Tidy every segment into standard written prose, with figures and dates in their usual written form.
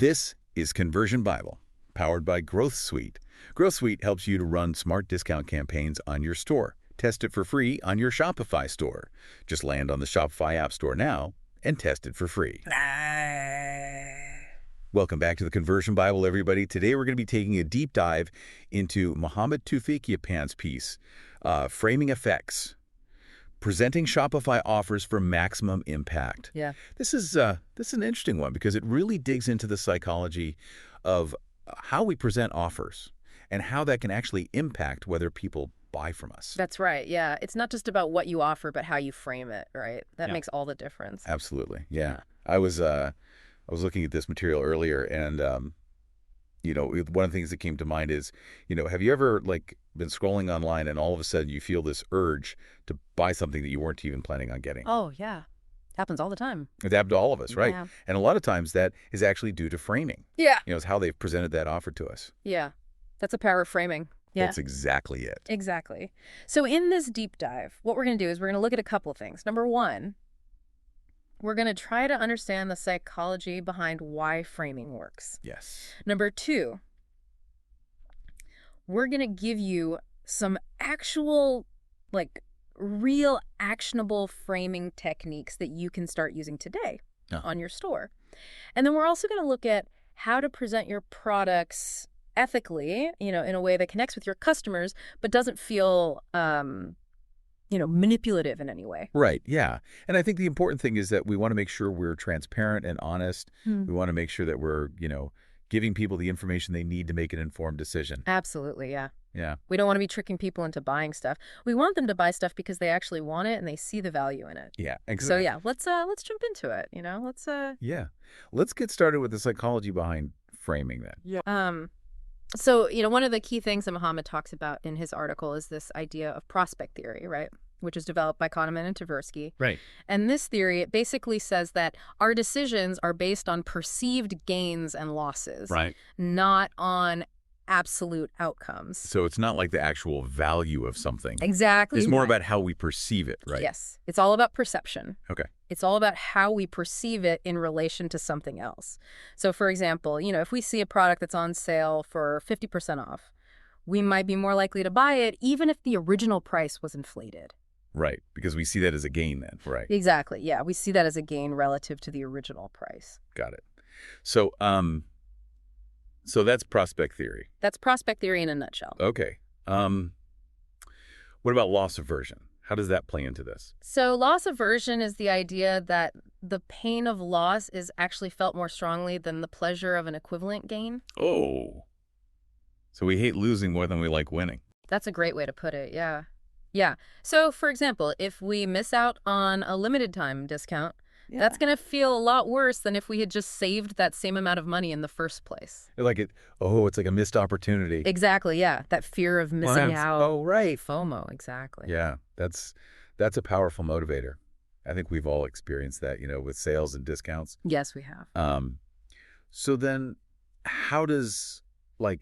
This is Conversion Bible, powered by Growth Suite. Growth Suite helps you to run smart discount campaigns on your store. Test it for free on your Shopify store. Just land on the Shopify App Store now and test it for free. Welcome back to the Conversion Bible, everybody. Today we're going to be taking a deep dive into Mohammed Tawfiq Yapan's piece, Framing Effects, Presenting Shopify Offers for Maximum Impact. Yeah. This is an interesting one because it really digs into the psychology of how we present offers and how that can actually impact whether people buy from us. That's right. Yeah. It's not just about what you offer, but how you frame it, right? That makes all the difference. Absolutely. Yeah. I was looking at this material earlier, and one of the things that came to mind is, have you ever been scrolling online and all of a sudden you feel this urge to buy something that you weren't even planning on getting? Oh, yeah. Happens all the time. It happened to all of us, right? Yeah. And a lot of times that is actually due to framing. Yeah. It's how they've presented that offer to us. Yeah. That's the power of framing. Yeah. That's exactly it. Exactly. So in this deep dive, what we're going to do is we're going to look at a couple of things. Number one, we're going to try to understand the psychology behind why framing works. Yes. Number two, we're going to give you some actual, real actionable framing techniques that you can start using today on your store. And then we're also going to look at how to present your products ethically, in a way that connects with your customers, but doesn't feel manipulative in any way. Right, yeah. And I think the important thing is that we want to make sure we're transparent and honest. We want to make sure that we're, giving people the information they need to make an informed decision. Absolutely, yeah. Yeah. We don't want to be tricking people into buying stuff. We want them to buy stuff because they actually want it and they see the value in it. Yeah, exactly. So yeah, let's jump into it, Yeah. Let's get started with the psychology behind framing then. Yeah. So, one of the key things that Mohammed talks about in his article is this idea of prospect theory, right? Which is developed by Kahneman and Tversky. Right. And this theory, it basically says that our decisions are based on perceived gains and losses, right, not on absolute outcomes. So it's not like the actual value of something. Exactly. It's more about how we perceive it, right? Yes. It's all about perception. Okay. It's all about how we perceive it in relation to something else. So, for example, if we see a product that's on sale for 50% off, we might be more likely to buy it even if the original price was inflated. Right, because we see that as a gain then, right? Exactly, yeah. We see that as a gain relative to the original price. Got it. So, so that's prospect theory. That's prospect theory in a nutshell. Okay. What about loss aversion? How does that play into this? So loss aversion is the idea that the pain of loss is actually felt more strongly than the pleasure of an equivalent gain. Oh. So we hate losing more than we like winning. That's a great way to put it, yeah. Yeah. So, for example, if we miss out on a limited time discount, that's going to feel a lot worse than if we had just saved that same amount of money in the first place. It's like a missed opportunity. Exactly, yeah. That fear of missing out. Oh, right. FOMO, exactly. Yeah, that's a powerful motivator. I think we've all experienced that, with sales and discounts. Yes, we have. So then how does the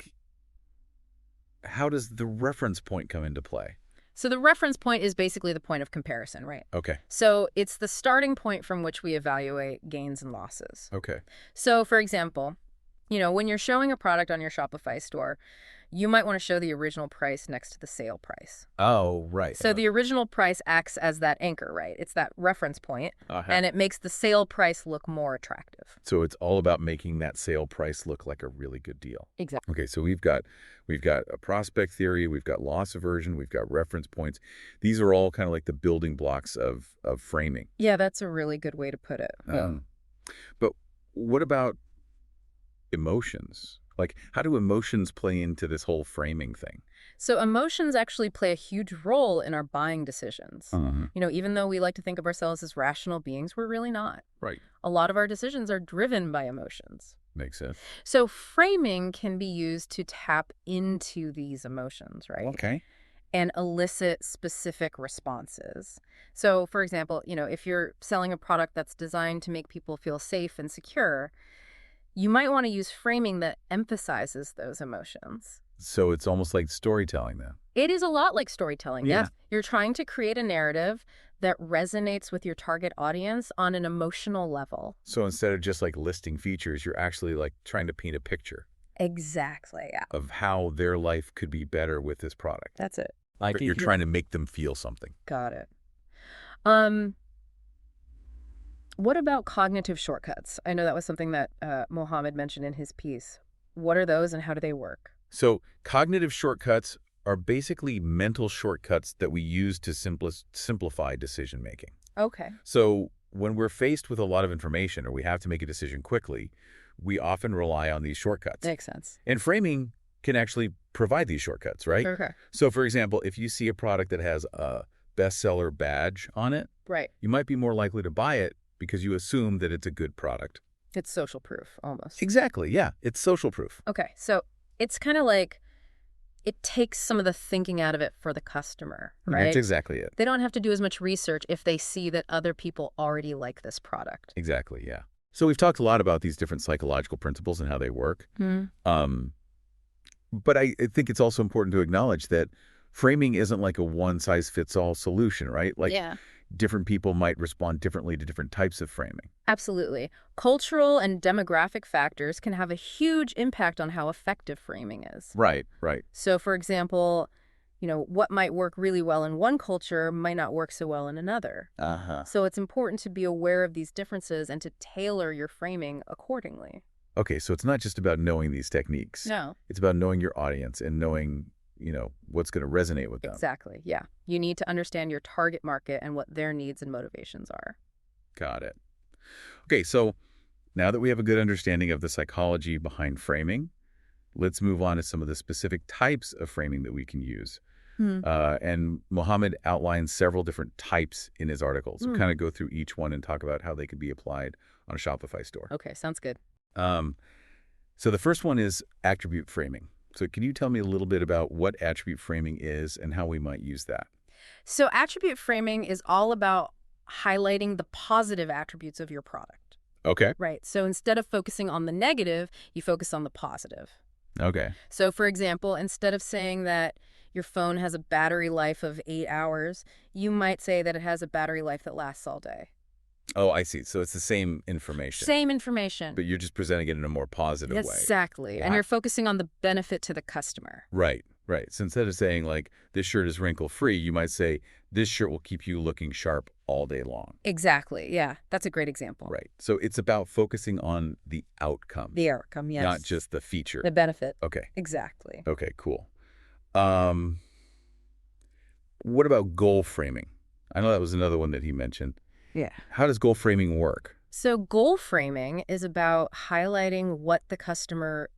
reference point come into play? So the reference point is basically the point of comparison, right? Okay. So it's the starting point from which we evaluate gains and losses. Okay. So, for example, when you're showing a product on your Shopify store, you might want to show the original price next to the sale price. Oh, right. So the original price acts as that anchor, right? It's that reference point, and it makes the sale price look more attractive. So it's all about making that sale price look like a really good deal. Exactly. Okay, so we've got a prospect theory, we've got loss aversion, we've got reference points. These are all kind of like the building blocks of framing. Yeah, that's a really good way to put it. But what about emotions? How do emotions play into this whole framing thing? So emotions actually play a huge role in our buying decisions. Even though we like to think of ourselves as rational beings, we're really not. Right. A lot of our decisions are driven by emotions. Makes sense. So framing can be used to tap into these emotions, right? Okay. And elicit specific responses. So, for example, if you're selling a product that's designed to make people feel safe and secure, you might want to use framing that emphasizes those emotions. So it's almost like storytelling then. It is a lot like storytelling, Yeah. yes. You're trying to create a narrative that resonates with your target audience on an emotional level. So instead of just like listing features, you're actually like trying to paint a picture Exactly, yeah. of how their life could be better with this product. That's it. Like you're trying to make them feel something. Got it. Um, what about cognitive shortcuts? I know that was something that Mohammed mentioned in his piece. What are those and how do they work? So cognitive shortcuts are basically mental shortcuts that we use to simplify decision making. Okay. So when we're faced with a lot of information or we have to make a decision quickly, we often rely on these shortcuts. Makes sense. And framing can actually provide these shortcuts, right? Okay. So for example, if you see a product that has a bestseller badge on it, Right. you might be more likely to buy it because you assume that it's a good product. It's social proof, almost. Exactly, yeah. It's social proof. Okay, so it's kind of like it takes some of the thinking out of it for the customer, right? That's exactly it. They don't have to do as much research if they see that other people already like this product. Exactly, yeah. So we've talked a lot about these different psychological principles and how they work. But I think it's also important to acknowledge that framing isn't like a one-size-fits-all solution, right? Like Yeah. different people might respond differently to different types of framing. Absolutely. Cultural and demographic factors can have a huge impact on how effective framing is. Right, right. So, for example, what might work really well in one culture might not work so well in another. Uh-huh. So it's important to be aware of these differences and to tailor your framing accordingly. Okay, so it's not just about knowing these techniques. No. It's about knowing your audience and knowing, what's going to resonate with them. Exactly, yeah. You need to understand your target market and what their needs and motivations are. Got it. Okay, so now that we have a good understanding of the psychology behind framing, let's move on to some of the specific types of framing that we can use. And Mohammed outlines several different types in his articles. We'll kind of go through each one and talk about how they could be applied on a Shopify store. Okay, sounds good. So the first one is attribute framing. So can you tell me a little bit about what attribute framing is and how we might use that? So attribute framing is all about highlighting the positive attributes of your product. Okay. Right. So instead of focusing on the negative, you focus on the positive. Okay. So for example, instead of saying that your phone has a battery life of 8 hours, you might say that it has a battery life that lasts all day. Oh, I see. So it's the same information. Same information. But you're just presenting it in a more positive way. Exactly. And you're focusing on the benefit to the customer. Right, right. So instead of saying like, this shirt is wrinkle-free, you might say, this shirt will keep you looking sharp all day long. Exactly. Yeah. That's a great example. Right. So it's about focusing on the outcome. The outcome, yes. Not just the feature. The benefit. Okay. Exactly. Okay, cool. What about goal framing? I know that was another one that he mentioned. Yeah. How does goal framing work? So goal framing is about highlighting what the customer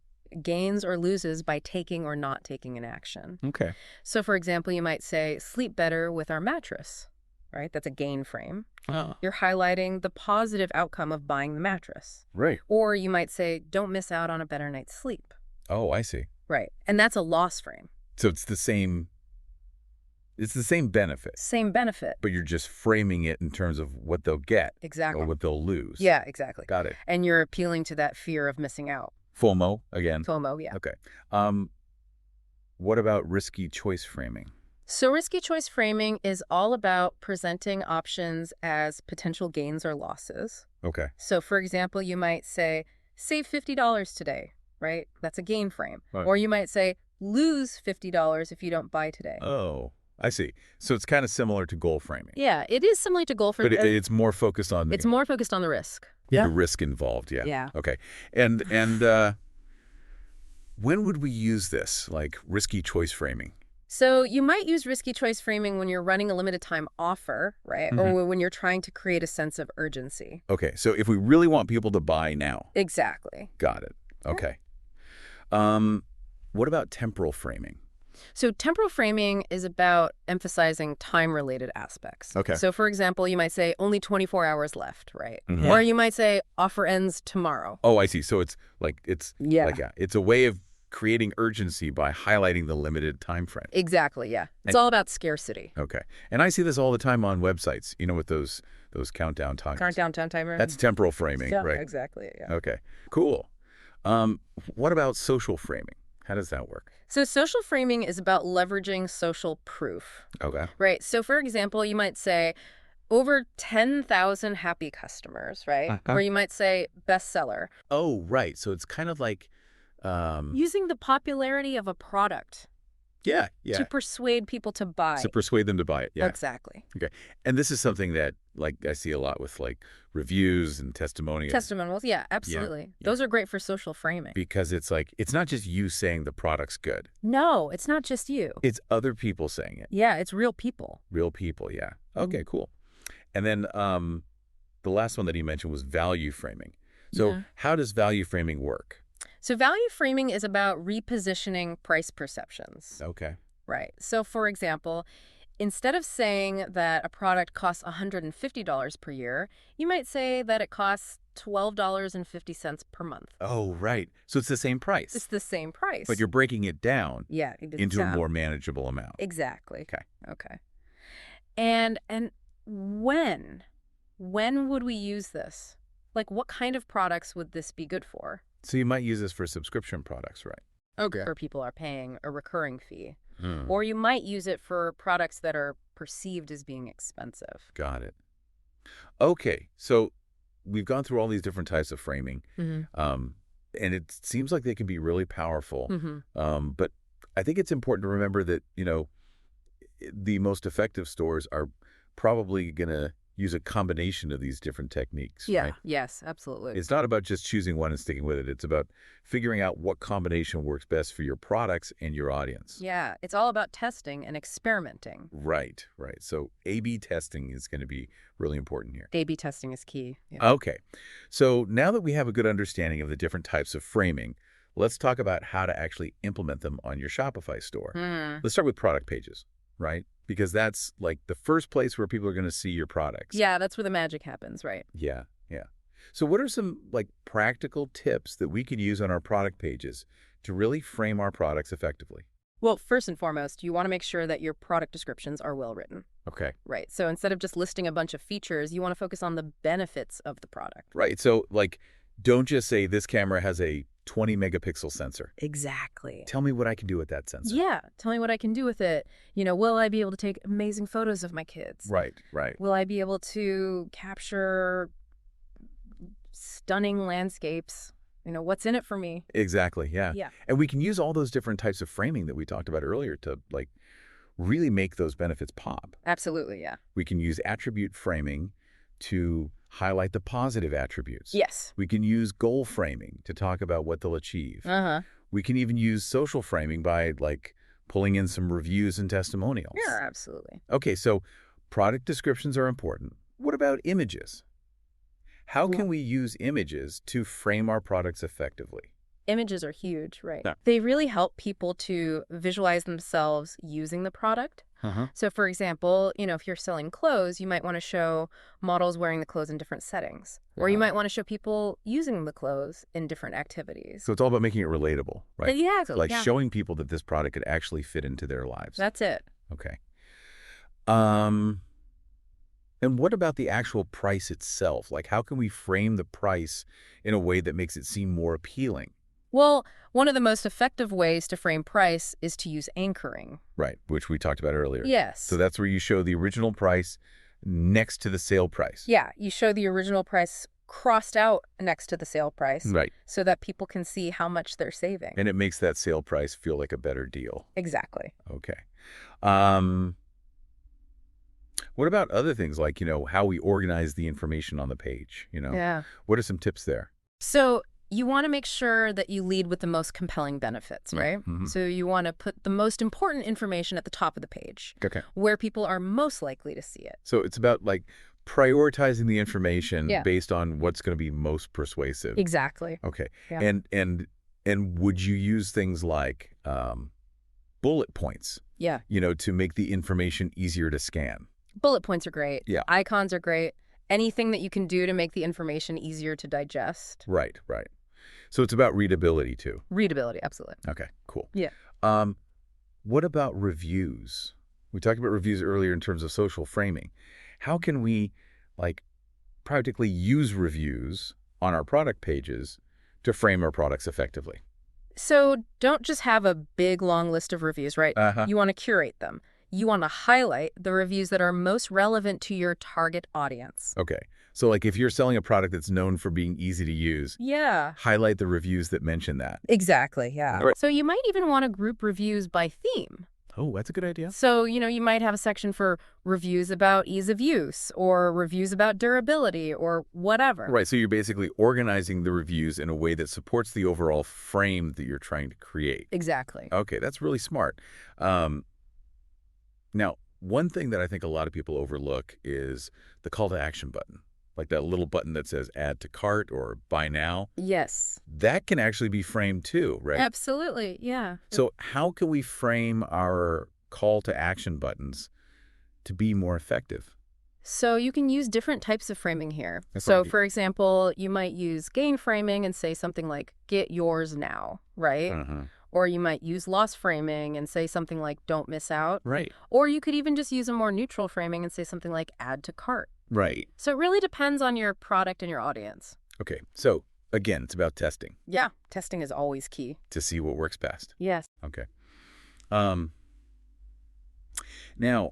gains or loses by taking or not taking an action. Okay. So for example, you might say, sleep better with our mattress, right? That's a gain frame. Oh. You're highlighting the positive outcome of buying the mattress. Right. Or you might say, don't miss out on a better night's sleep. Oh, I see. Right. And that's a loss frame. So it's the same benefit. Same benefit. But you're just framing it in terms of what they'll get. Exactly. Or what they'll lose. Yeah, exactly. Got it. And you're appealing to that fear of missing out. FOMO, again. FOMO, yeah. Okay. What about risky choice framing? So risky choice framing is all about presenting options as potential gains or losses. Okay. So for example, you might say, save $50 today, right? That's a gain frame. Right. Or you might say, lose $50 if you don't buy today. Oh, I see. So it's kind of similar to goal framing. Yeah, it is similar to goal framing. But it's more focused on It's more focused on the risk. the risk involved, yeah. Yeah. Okay. And when would we use this, like risky choice framing? So you might use risky choice framing when you're running a limited time offer, right? Or when you're trying to create a sense of urgency. Okay. So if we really want people to buy now. Exactly. Got it. Okay. What about temporal framing? So temporal framing is about emphasizing time-related aspects. Okay. So for example, you might say only 24 hours left, right? Mhm. Or you might say offer ends tomorrow. Oh, I see. So it's Yeah. it's a way of creating urgency by highlighting the limited time frame. Exactly, yeah. It's all about scarcity. Okay. And I see this all the time on websites, with those countdown timers. Countdown timer. That's temporal framing, yeah, right? exactly, yeah. Okay. Cool. What about social framing? How does that work? So social framing is about leveraging social proof, Okay. right? So for example, you might say over 10,000 happy customers, right? Uh-huh. Or you might say bestseller, Oh, right. So it's kind of like, using the popularity of a product yeah, to yeah. persuade people to buy. To persuade them to buy it. Yeah. Exactly. Okay. And this is something that, like, I see a lot with, like, reviews and testimonials. Testimonials, yeah, Yeah. absolutely. Yeah. Those are great for social framing. Because it's like, it's not just you saying the product's good. No, it's not just you. It's other people saying it. Yeah, it's real people. Real people. Yeah. Mhm. Okay, cool. And then the last one that he mentioned was value framing. So Yeah. how does value framing work? So value framing is about repositioning price perceptions. Okay. Right. So for example, instead of saying that a product costs $150 per year, you might say that it costs $12.50 per month. Oh, right. So it's the same It's price, the same price. but you're breaking it down yeah, into a more manageable amount. exactly. Okay. Okay. And when would we use this? Like what kind of products would this be good for? So you might use this for subscription products, right? Okay. For people are paying a recurring fee. Hmm. Or you might use it for products that are perceived as being expensive. Got it. Okay. So we've gone through all these different types of framing, Mm-hmm. and it seems like they can be really powerful. Mm-hmm. But I think it's important to remember that, the most effective stores are probably going to use a combination of these different techniques, Yeah. right? Yes, absolutely. It's not about just choosing one and sticking with it. It's about figuring out what combination works best for your products and your audience. Yeah, it's all about testing and experimenting. Right, right. So A/B testing is going to be really important here. A/B testing is key. Yeah. Okay. So now that we have a good understanding of the different types of framing, let's talk about how to actually implement them on your Shopify store. Hmm. Let's start with product pages, right? Because that's like the first place where people are going to see your products. Yeah, that's where the magic happens, right? Yeah, yeah. So what are some like practical tips that we could use on our product pages to really frame our products effectively? Well, first and foremost, you want to make sure that your product descriptions are well written. Okay. Right. So instead of just listing a bunch of features, you want to focus on the benefits of the product. Right. So like, don't just say this camera has a 20 megapixel sensor. Exactly. Tell me what I can do with that sensor. Yeah. Tell me what I can do with it. Will I be able to take amazing photos of my kids? Right, right. Will I be able to capture stunning landscapes? What's in it for me? Exactly, yeah. Yeah. And we can use all those different types of framing that we talked about earlier to like really make those benefits pop. Absolutely, yeah. We can use attribute framing to highlight the positive attributes. Yes. We can use goal framing to talk about what they'll achieve. Uh-huh. We can even use social framing by like pulling in some reviews and testimonials. Yeah, absolutely. Okay, so product descriptions are important. What about images? How can we use images to frame our products effectively? Images are huge, right? Yeah. They really help people to visualize themselves using the product. Uh-huh. So, for example, if you're selling clothes, you might want to show models wearing the clothes in different settings. Or you might want to show people using the clothes in different activities. So it's all about making it relatable, right? Yeah. Like showing people that this product could actually fit into their lives. That's it. Okay. And what about the actual price itself? Like, how can we frame the price in a way that makes it seem more appealing? Well, one of the most effective ways to frame price is to use anchoring. Right, which we talked about earlier. Yes. So that's where you show the original price next to the sale price. Yeah, you show the original price crossed out next to the sale price. Right. So that people can see how much they're saving. And it makes that sale price feel like a better deal. Exactly. Okay. What about other things like, how we organize the information on the page, Yeah. What are some tips there? So you want to make sure that you lead with the most compelling benefits, right? Mm-hmm. So you want to put the most important information at the top of the page, Okay. where people are most likely to see it. So it's about like prioritizing the information Yeah. based on what's going to be most persuasive. Exactly. Okay. Yeah. And would you use things like bullet points, Yeah. to make the information easier to scan? Bullet points are great. Yeah. Icons are great. Anything that you can do to make the information easier to digest. Right, right. So it's about readability too. Readability, absolutely. Okay, cool. Yeah. What about reviews? We talked about reviews earlier in terms of social framing. How can we like practically use reviews on our product pages to frame our products effectively? So don't just have a big, long list of reviews, right? Uh-huh. You want to curate them. You want to highlight the reviews that are most relevant to your target audience. Okay. So like if you're selling a product that's known for being easy to use, Yeah. highlight the reviews that mention that. Exactly, yeah. All right. So you might even want to group reviews by theme. Oh, that's a good idea. So, you might have a section for reviews about ease of use or reviews about durability or whatever. Right. So you're basically organizing the reviews in a way that supports the overall frame that you're trying to create. Exactly. Okay, that's really smart. Um, Now, one thing that I think a lot of people overlook is the call to action button, like that little button that says add to cart or buy now. Yes. That can actually be framed too, right? Absolutely, yeah. So how can we frame our call to action buttons to be more effective? So you can use different types of framing here. That's So, right. for example, you might use gain framing and say something like, get yours now, right? Uh-huh. Or you might use loss framing and say something like, don't miss out. Right. Or you could even just use a more neutral framing and say something like, add to cart. Right. So it really depends on your product and your audience. Okay. So again, it's about testing Yeah, testing is always key. to see what works best. Yes. Okay. Um, Now,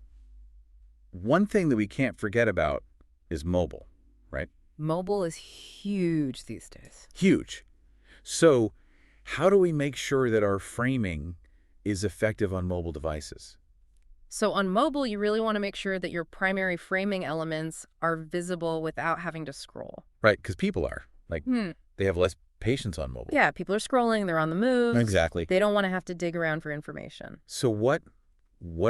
one thing that we can't forget about is mobile, right? Mobile is huge these days. Huge. So how do we make sure that our framing is effective on mobile devices? So on mobile, you really want to make sure that your primary framing elements are visible without having to scroll. Right, because people are. Like, Hmm. they have less patience on mobile. Yeah, people are scrolling, they're on the move. Exactly. They don't want to have to dig around for information. So what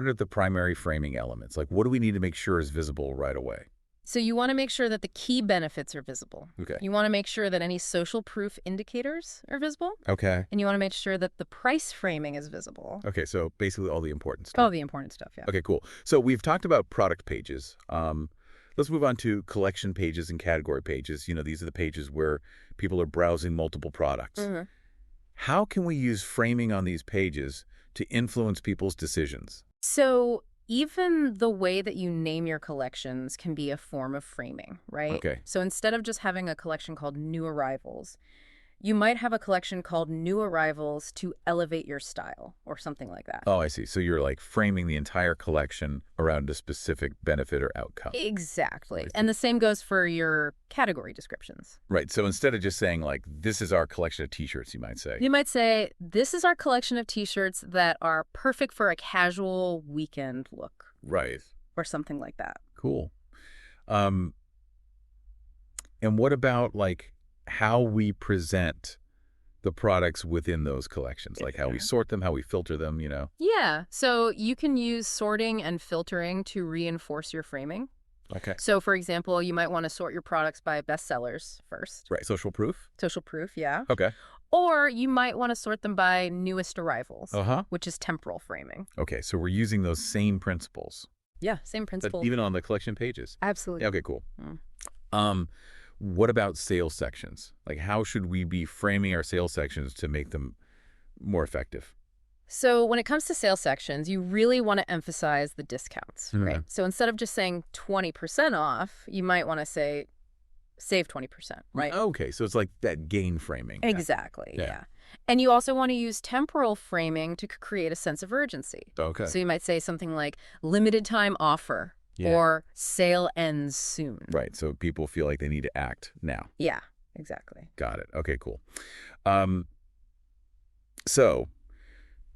are the primary framing elements? Like, what do we need to make sure is visible right away? So you want to make sure that the key benefits are visible. Okay. You want to make sure that any social proof indicators are visible. Okay. And you want to make sure that the price framing is visible. Okay, so basically all the important stuff. All the important stuff, yeah. Okay, cool. So we've talked about product pages. Let's move on to collection pages and category pages. These are the pages where people are browsing multiple products. Mm-hmm. How can we use framing on these pages to influence people's decisions? So even the way that you name your collections can be a form of framing, right? Okay. So instead of just having a collection called New Arrivals, you might have a collection called New Arrivals to elevate your style or something like that. Oh, I see. So you're like framing the entire collection around a specific benefit or outcome. Exactly. I see. And the same goes for your category descriptions. Right. So instead of just saying like, this is our collection of t-shirts, you might say. You might say, this is our collection of t-shirts that are perfect for a casual weekend look Right. or something like that. Cool. And what about like how we present the products within those collections, like how we sort them, how we filter them, Yeah. So you can use sorting and filtering to reinforce your framing. Okay. So, for example, you might want to sort your products by bestsellers first. Right. Social proof. Social proof, yeah. Okay. Or you might want to sort them by newest arrivals, Uh-huh. which is temporal framing. Okay. So we're using those same principles, Yeah, same but principle. even on the collection pages. Absolutely. Yeah, okay, cool. Mm. What about sales sections? Like, how should we be framing our sales sections to make them more effective? So when it comes to sales sections, you really want to emphasize the discounts, right? So instead of just saying 20% off, you might want to say save 20%, right? Okay, so it's like that gain framing. Exactly, Yeah. yeah. And you also want to use temporal framing to create a sense of urgency. Okay. So you might say something like limited time offer Yeah. or sale ends soon. Right, so people feel like they need to act now. Yeah, exactly. Got it. Okay, cool. So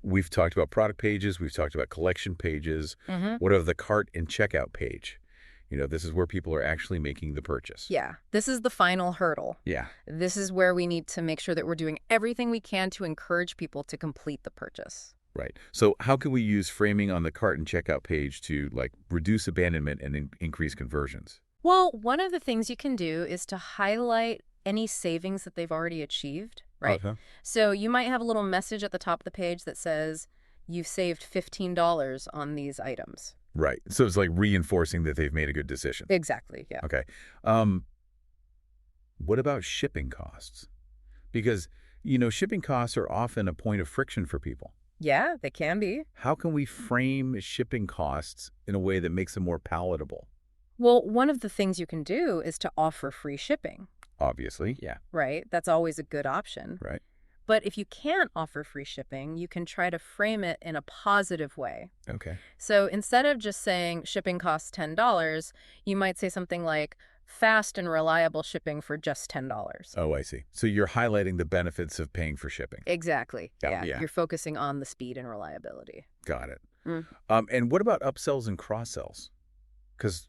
we've talked about product pages. We've talked about collection pages. Mm-hmm. What of the cart and checkout page? This is where people are actually making the purchase. Yeah, this is the final hurdle. Yeah. This is where we need to make sure that we're doing everything we can to encourage people to complete the purchase. Right. So how can we use framing on the cart and checkout page to like reduce abandonment and increase conversions? Well, one of the things you can do is to highlight any savings that they've already achieved, right? Okay. So you might have a little message at the top of the page that says, you've saved $15 on these items. Right. So it's like reinforcing that they've made a good decision. Exactly, yeah. Okay. What about shipping costs? Because, shipping costs are often a point of friction for people. Yeah, they can be. How can we frame shipping costs in a way that makes them more palatable? Well, one of the things you can do is to offer free shipping, Obviously, yeah. right? That's always a good option. Right. But if you can't offer free shipping, you can try to frame it in a positive way. Okay. So instead of just saying shipping costs $10, you might say something like fast and reliable shipping for just $10. Oh, I see. So you're highlighting the benefits of paying for shipping. Exactly. Yeah. Yeah. You're focusing on the speed and reliability. Got it. Mm. And what about upsells and cross-sells? Because,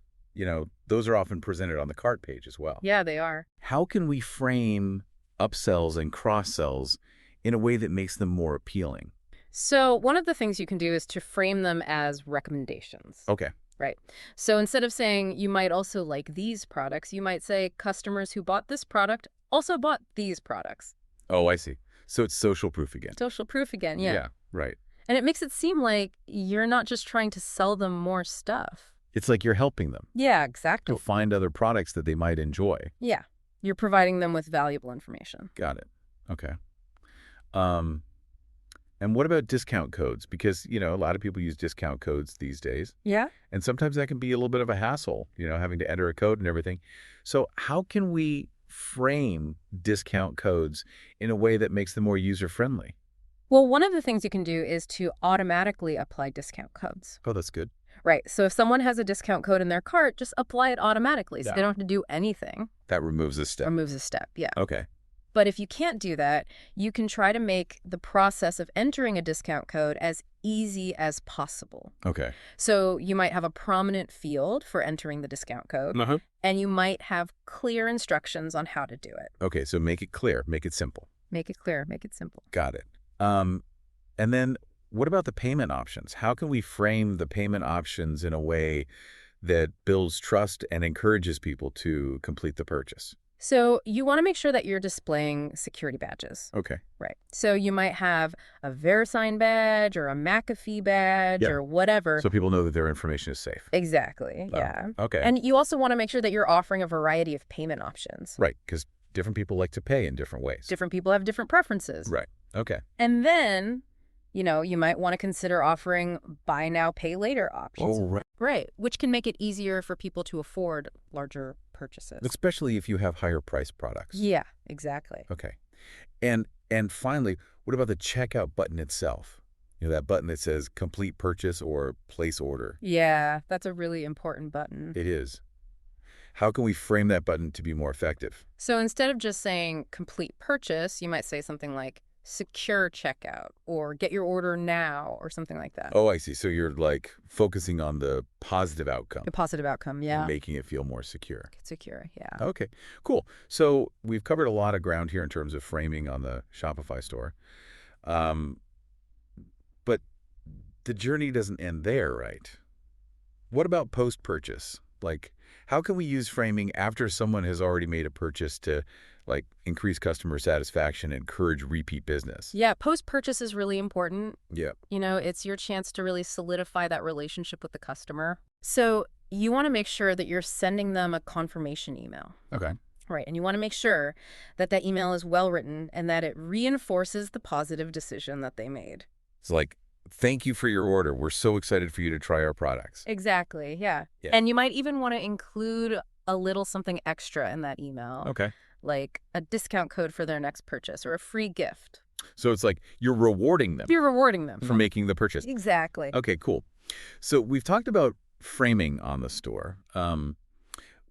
those are often presented on the cart page as well. Yeah, they are. How can we frame upsells and cross-sells in a way that makes them more appealing? So one of the things you can do is to frame them as recommendations. Okay. Right. So instead of saying you might also like these products, you might say customers who bought this product also bought these products. Oh, I see. So it's social proof again. Social proof again, yeah. Yeah, right. And it makes it seem like you're not just trying to sell them more stuff. It's like you're helping them Yeah, exactly. to find other products that they might enjoy. Yeah. You're providing them with valuable information. Got it. Okay. And what about discount codes? Because, a lot of people use discount codes these days. Yeah. And sometimes that can be a little bit of a hassle, having to enter a code and everything. So how can we frame discount codes in a way that makes them more user-friendly? Well, one of the things you can do is to automatically apply discount codes. Oh, that's good. Right. So if someone has a discount code in their cart, just apply it automatically. So Yeah. they don't have to do anything. That removes a step. Removes a step. Yeah. Okay. But if you can't do that, you can try to make the process of entering a discount code as easy as possible. Okay. So you might have a prominent field for entering the discount code, and you might have clear instructions on how to do it. Okay, so make it clear, make it simple. Make it clear, make it simple. Got it. And then what about the payment options? How can we frame the payment options in a way that builds trust and encourages people to complete the purchase? So you want to make sure that you're displaying security badges. Okay. Right. So you might have a VeriSign badge or a McAfee badge or whatever. So people know that their information is safe. Exactly. Yeah. Okay. And you also want to make sure that you're offering a variety of payment options. Right, because different people like to pay in different ways. Different people have different preferences. Right. Okay. And then, you might want to consider offering buy now, pay later options. Oh, right. Right. Which can make it easier for people to afford larger purchases. Especially if you have higher priced products. Yeah, exactly. Okay. And finally, what about the checkout button itself? That button that says complete purchase or place order. Yeah, that's a really important button. It is. How can we frame that button to be more effective? So instead of just saying complete purchase, you might say something like secure checkout or get your order now or something like that. Oh, I see. So you're focusing on the positive outcome. The positive outcome, yeah. And making it feel more secure. Secure, yeah. Okay, cool. So we've covered a lot of ground here in terms of framing on the Shopify store. But the journey doesn't end there, right? What about post-purchase? How can we use framing after someone has already made a purchase to increase customer satisfaction and encourage repeat business? Yeah, post-purchase is really important. Yeah. It's your chance to really solidify that relationship with the customer. So you want to make sure that you're sending them a confirmation email. Okay. Right, and you want to make sure that that email is well-written and that it reinforces the positive decision that they made. It's thank you for your order. We're so excited for you to try our products. Exactly, yeah. And you might even want to include a little something extra in that email. Okay. Like a discount code for their next purchase or a free gift. So it's you're rewarding them. You're rewarding them. For making the purchase. Exactly. Okay, cool. So we've talked about framing on the store.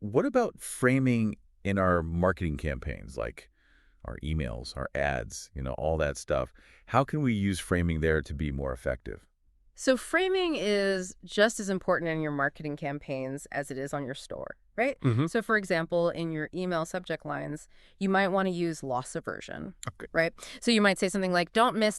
What about framing in our marketing campaigns, like our emails, our ads, all that stuff? How can we use framing there to be more effective? So framing is just as important in your marketing campaigns as it is on your store, right? Mm-hmm. So for example, in your email subject lines, you might want to use loss aversion, right? So you might say something like, don't miss